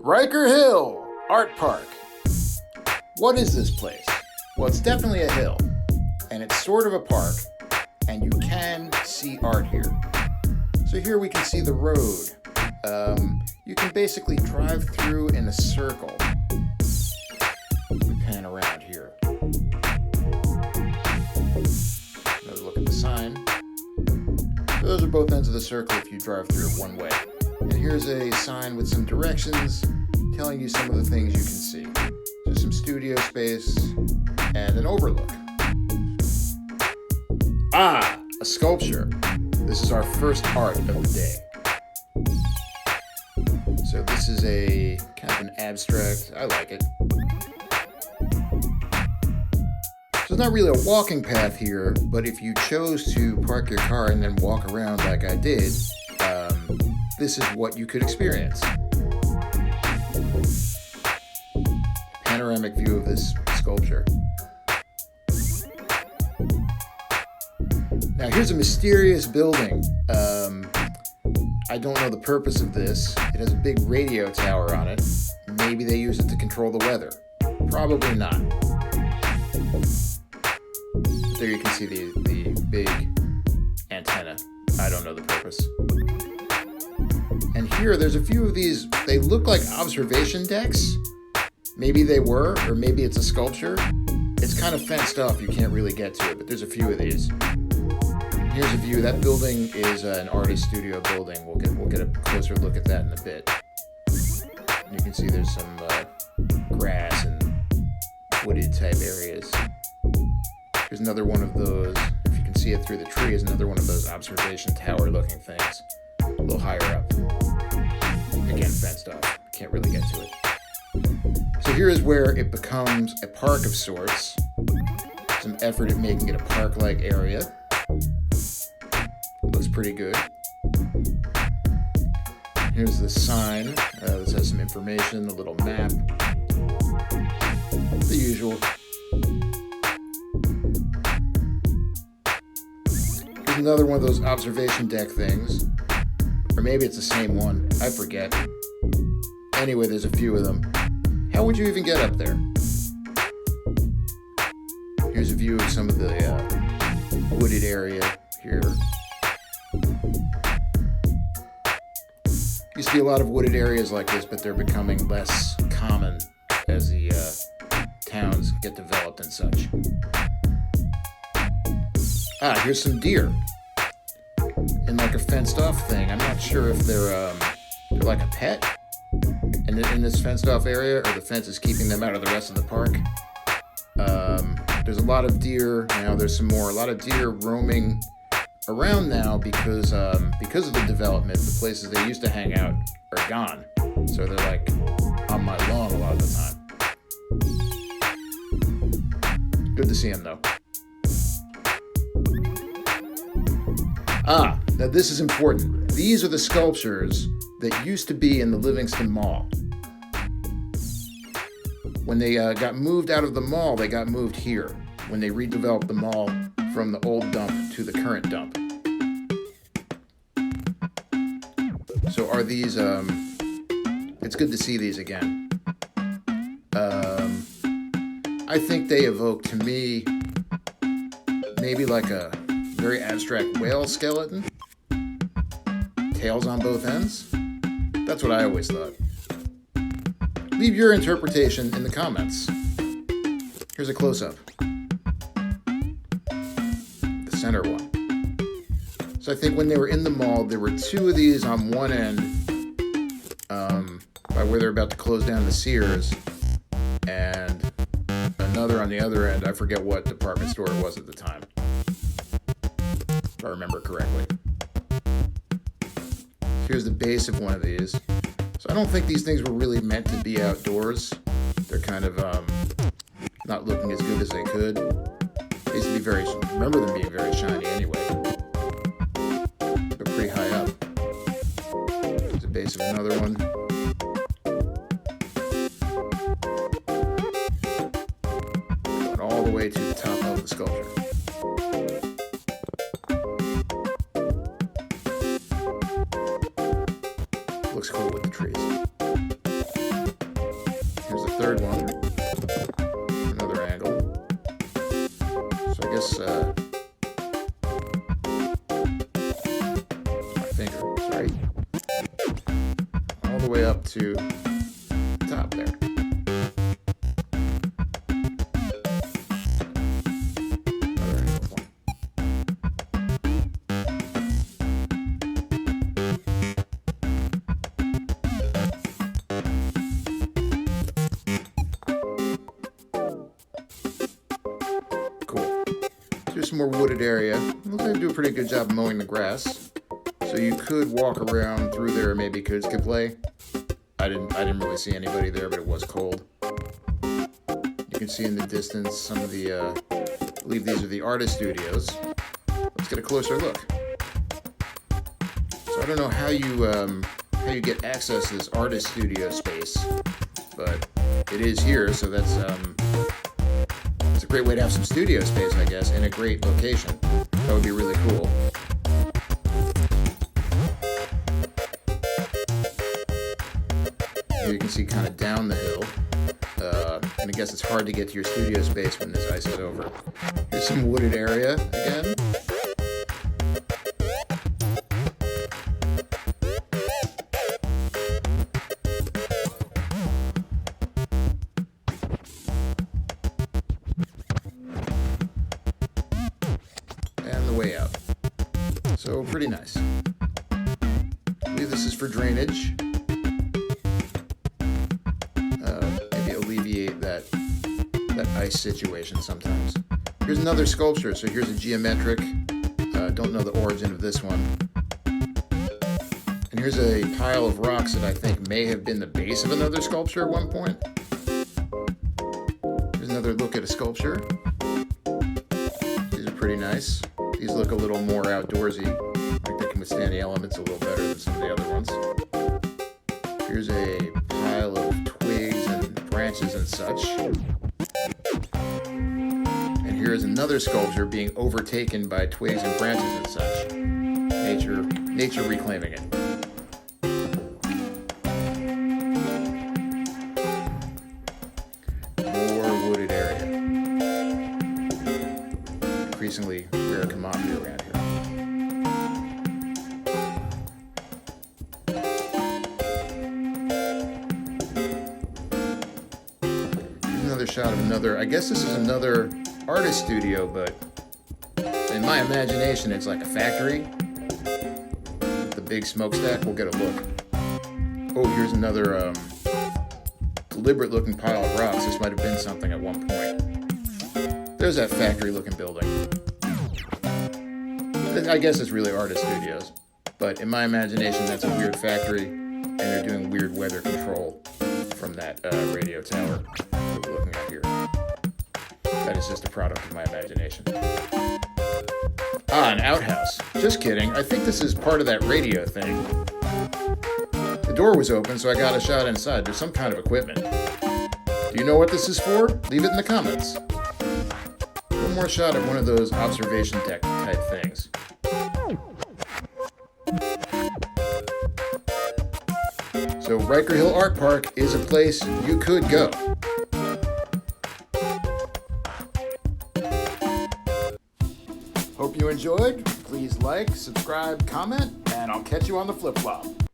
Riker Hill Art Park. What is this place? Well, it's definitely a hill, and it's sort of a park, and you can see art here. So here we can see the road. You can basically drive through in a circle. We pan around here. Another look at the sign. Those are both ends of the circle if you drive through it one way. And here's a sign with some directions telling you some of the things you can see. There's some studio space and an overlook. Ah, a sculpture. This is our first art of the day. So this is a kind of an abstract. I like it. So it's not really a walking path here, but if you chose to park your car and then walk around like I did, this is what you could experience. Panoramic view of this sculpture. Now here's a mysterious building. I don't know the purpose of this. It has a big radio tower on it. Maybe they use it to control the weather. Probably not. But there you can see the big antenna. I don't know the purpose. And here, there's a few of these. They look like observation decks. Maybe they were, or maybe it's a sculpture. It's kind of fenced off. You can't really get to it, but there's a few of these. Here's a view. That building is an artist studio building. We'll get a closer look at that in a bit. And you can see there's some grass and wooded type areas. Here's another one of those. If you can see it through the tree, is another one of those observation tower looking things. A little higher up. Again, fenced off. Can't really get to it. So here is where it becomes a park of sorts. Some effort at making it a park-like area. Looks pretty good. Here's the sign. This has some information, a little map. The usual. Here's another one of those observation deck things. Or maybe it's the same one. I forget. Anyway, there's a few of them. How would you even get up there? Here's a view of some of the wooded area here. Used to be a lot of wooded areas like this, but they're becoming less common as the towns get developed and such. Ah, here's some deer in like a fenced-off thing. I'm not sure if they're like a pet in this fenced-off area, or the fence is keeping them out of the rest of the park. There's a lot of deer now. There's a lot of deer roaming around now because of the development. The places they used to hang out are gone, so they're like on my lawn a lot of the time. Good to see them though. Ah, now this is important. These are the sculptures that used to be in the Livingston Mall. When they got moved out of the mall, they got moved here. When they redeveloped the mall from the old dump to the current dump. So are these, it's good to see these again. I think they evoke to me maybe like a very abstract whale skeleton. Tails on both ends. That's what I always thought. Leave your interpretation in the comments. Here's a close-up. The center one. So I think when they were in the mall, there were two of these on one end, by where they're about to close down the Sears, and another on the other end. I forget what department store it was at the time, if I remember correctly. Here's the base of one of these. So I don't think these things were really meant to be outdoors. They're kind of not looking as good as they could. They used to be remember them being very shiny anyway. They're pretty high up. There's the base of another one. Going all the way to the top of the sculpture. Looks cool with the trees. way up to the top there. Here's some more wooded area. Looks like they do a pretty good job of mowing the grass. So you could walk around through there, maybe kids could play. I didn't really see anybody there, but it was cold. You can see in the distance some of the, I believe these are the artist studios. Let's get a closer look. So I don't know how you get access to this artist studio space, but it is here, so that's it's a great way to have some studio space, I guess, in a great location. That would be really cool. Here you can see kind of down the hill. And I guess it's hard to get to your studio space when this ice is over. Here's some wooded area again. And the way out. So pretty nice. I believe this is for drainage. Maybe alleviate that ice situation sometimes. Here's another sculpture. So here's a geometric. Don't know the origin of this one. And here's a pile of rocks that I think may have been the base of another sculpture at one point. Here's another look at a sculpture. These are pretty nice. These look a little more outdoorsy. Like they can withstand the elements a little better than some of the other ones. Here's a pile of twigs and branches and such. And here's another sculpture being overtaken by twigs and branches and such. Nature reclaiming it. More wooded area. Increasingly rare commodity around here. Here's another shot of another, I guess this is another artist studio, but in my imagination it's like a factory. The big smokestack, we'll get a look. Oh, here's another deliberate looking pile of rocks. This might have been something at one point. There's that factory looking building. I guess it's really artist studios, but in my imagination that's a weird factory, and they're doing weird weather control from that radio tower that we're looking at here. That is just a product of my imagination. Ah, an outhouse. Just kidding. I think this is part of that radio thing. The door was open, so I got a shot inside. There's some kind of equipment. Do you know what this is for? Leave it in the comments. One more shot of one of those observation deck type things. So Riker Hill Art Park is a place you could go. Hope you enjoyed. Please like, subscribe, comment, and I'll catch you on the flip-flop.